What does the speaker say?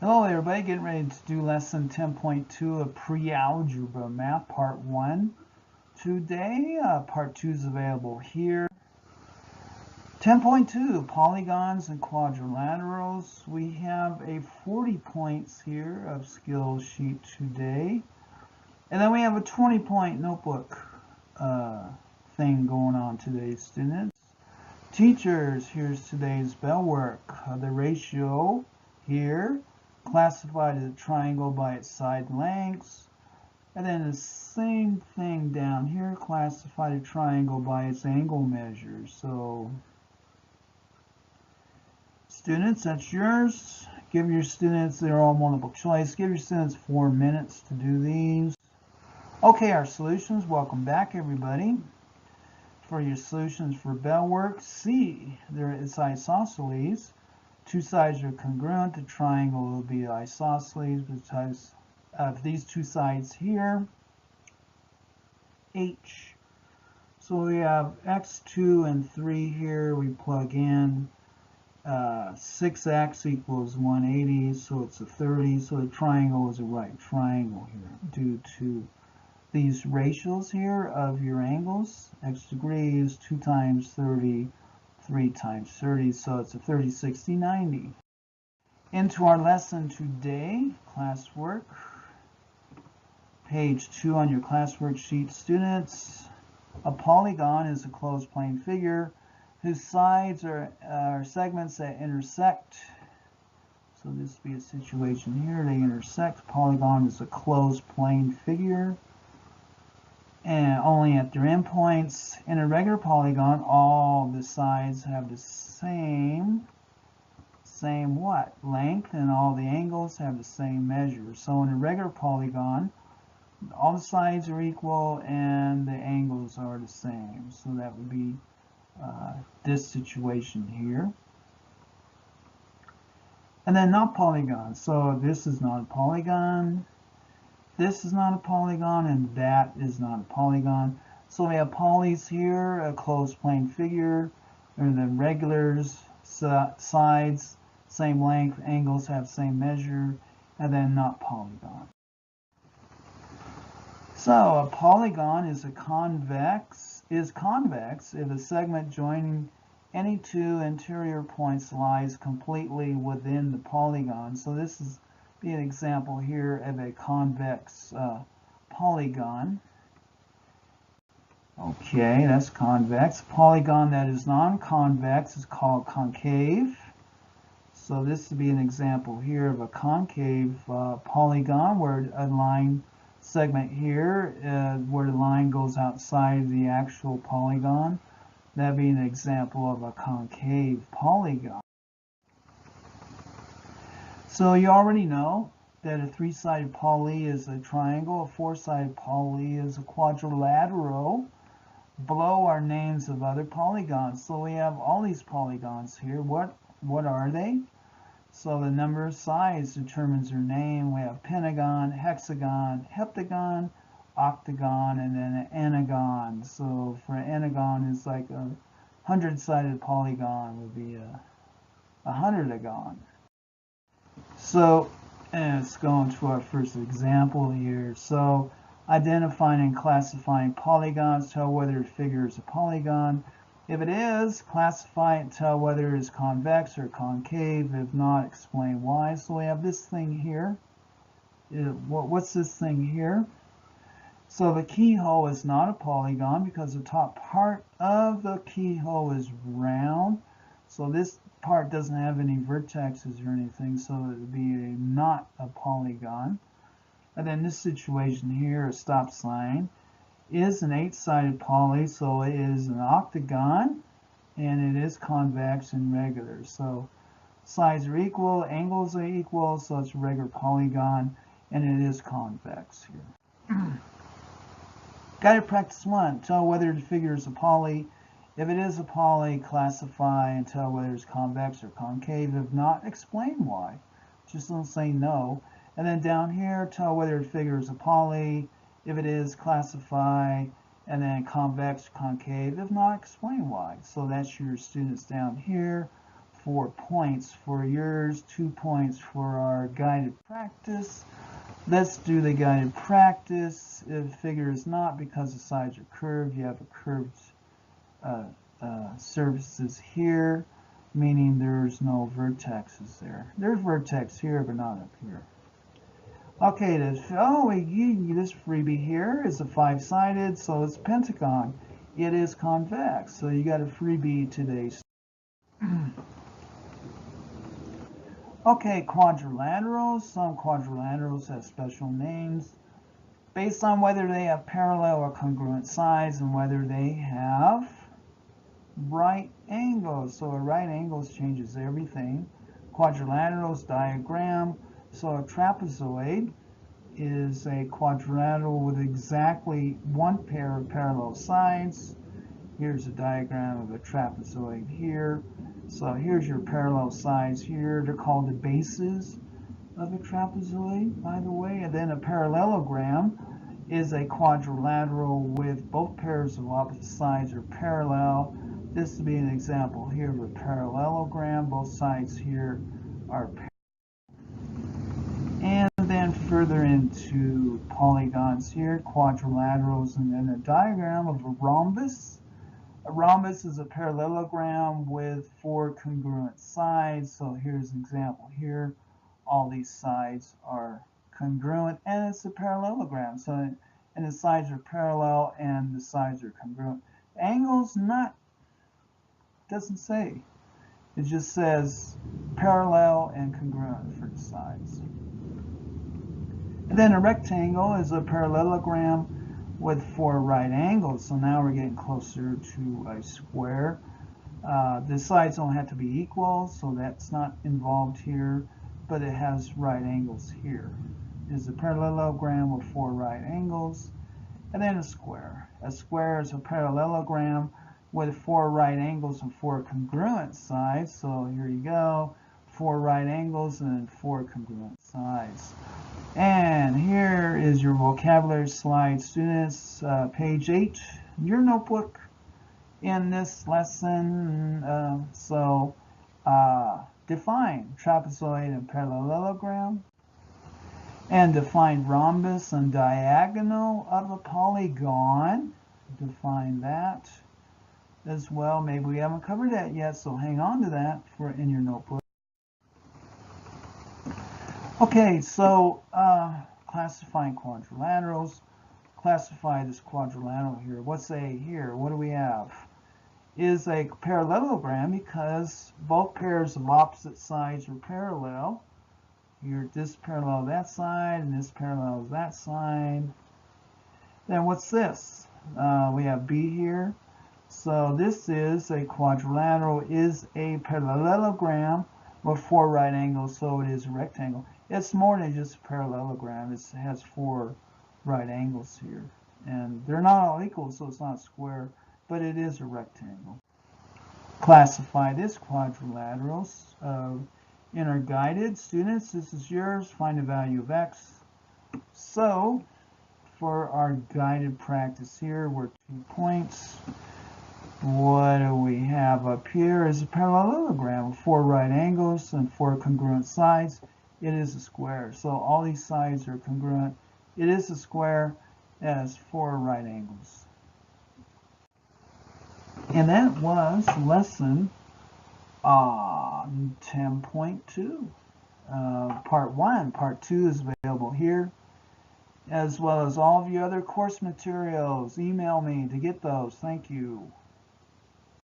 Hello everybody, getting ready to do lesson 10.2 of Pre-algebra Math Part 1. Today, Part 2 is available here. 10.2, Polygons and Quadrilaterals. We have a 40 points here of skill sheet today. And then we have a 20-point notebook thing going on today, students. Teachers, here's today's bell work. The ratio here, classified as a triangle by its side lengths. And then the same thing down here, classified a triangle by its angle measures. So, students, that's yours. Give your students, they're all multiple choice. Give your students 4 minutes to do these. Okay, our solutions. Welcome back, everybody. For your solutions for bell work, C, it's isosceles. Two sides are congruent. The triangle will be isosceles because of these two sides here. H. So we have x2 and 3 here. We plug in 6x equals 180, so it's a 30. So the triangle is a right triangle here due to these ratios here of your angles. X degrees, 2 times 30, 3 times 30, so it's a 30, 60, 90. Into our lesson today, classwork. Page 2 on your classwork sheet, students. A polygon is a closed plane figure whose sides are segments that intersect. So this would be a situation here. They intersect. Polygon is a closed plane figure, and only at their endpoints. In a regular polygon, all the sides have the same what? Length, and all the angles have the same measure. So in a regular polygon, all the sides are equal and the angles are the same. So that would be this situation here. And then not polygon. So this is not a polygon. This is not a polygon, and that is not a polygon. So we have polys here, a closed plane figure, and then regulars, sides, same length, angles have same measure, and then not polygon. So a polygon is convex if a segment joining any two interior points lies completely within the polygon. So this is be an example here of a convex polygon. Okay, that's convex. Polygon that is non-convex is called concave. So this would be an example here of a concave polygon where a line segment here, where the line goes outside the actual polygon. That would be an example of a concave polygon. So you already know that a three-sided poly is a triangle, a four-sided poly is a quadrilateral. Below are names of other polygons. So we have all these polygons here. What are they? So the number of sides determines their name. We have pentagon, hexagon, heptagon, octagon, and then an anagon. So for an anagon, it's like a 100-sided polygon would be a hundredagon. So let's go into our first example here. So identifying and classifying polygons, tell whether a figure is a polygon. If it is, classify it and tell whether it is convex or concave. If not, explain why. So we have this thing here. What's this thing here? So the keyhole is not a polygon because the top part of the keyhole is round. So this part doesn't have any vertexes or anything, so it would be not a polygon. And then this situation here, a stop sign, is an 8-sided poly, so it is an octagon, and it is convex and regular. So sides are equal, angles are equal, so it's a regular polygon, and it is convex here. Guided practice 1. Tell whether the figure is a poly. If it is a poly, classify and tell whether it's convex or concave. If not, explain why. Just don't say no. And then down here, tell whether the figure is a poly. If it is, classify, and then convex, concave. If not, explain why. So that's your students down here 4 points for yours, 2 points for our guided practice. Let's do the guided practice. If figure is not, because the sides are curved, you have a curved surfaces here, meaning there's no vertexes there. There's vertex here, but not up here. Okay, this freebie here is a 5-sided, so it's pentagon. It is convex, so you got a freebie today. Okay, quadrilaterals. Some quadrilaterals have special names based on whether they have parallel or congruent sides and whether they have right angles. So a right angle changes everything. Quadrilaterals diagram. So a trapezoid is a quadrilateral with exactly one pair of parallel sides. Here's a diagram of a trapezoid here. So here's your parallel sides here. They're called the bases of a trapezoid, by the way. And then a parallelogram is a quadrilateral with both pairs of opposite sides are parallel. This would be an example here of a parallelogram. Both sides here are parallel. And then further into polygons here, quadrilaterals, and then a diagram of a rhombus. A rhombus is a parallelogram with 4 congruent sides. So here's an example here. All these sides are congruent, and it's a parallelogram. So, and the sides are parallel, and the sides are congruent. Angles doesn't say. It just says parallel and congruent for the sides. And then a rectangle is a parallelogram with 4 right angles. So now we're getting closer to a square. The sides don't have to be equal, so that's not involved here, but it has right angles here. It is a parallelogram with 4 right angles. And then a square. A square is a parallelogram with 4 right angles and 4 congruent sides. So here you go, 4 right angles and 4 congruent sides. And here is your vocabulary slide, students, page 8, your notebook in this lesson. Define trapezoid and parallelogram, and define rhombus and diagonal of a polygon. Define that as well. Maybe we haven't covered that yet, so hang on to that for in your notebook. Okay, so classifying quadrilaterals. Classify this quadrilateral here. What's A here? What do we have? Is a parallelogram because both pairs of opposite sides are parallel. Here, this parallel that side, and this parallels that side. Then what's this? We have B here. So this is a quadrilateral, is a parallelogram with 4 right angles, so it is a rectangle. It's more than just a parallelogram. It has 4 right angles here. And they're not all equal, so it's not a square, but it is a rectangle. Classify this quadrilaterals. Inner guided. Students, this is yours. Find the value of x. So, for our guided practice here, we're 2 points. What do we have up here is a parallelogram with 4 right angles and 4 congruent sides. It is a square. So all these sides are congruent. It is a square. It has 4 right angles. And that was lesson 10.2. Part 1. Part 2 is available here, as well as all of your other course materials. Email me to get those. Thank you.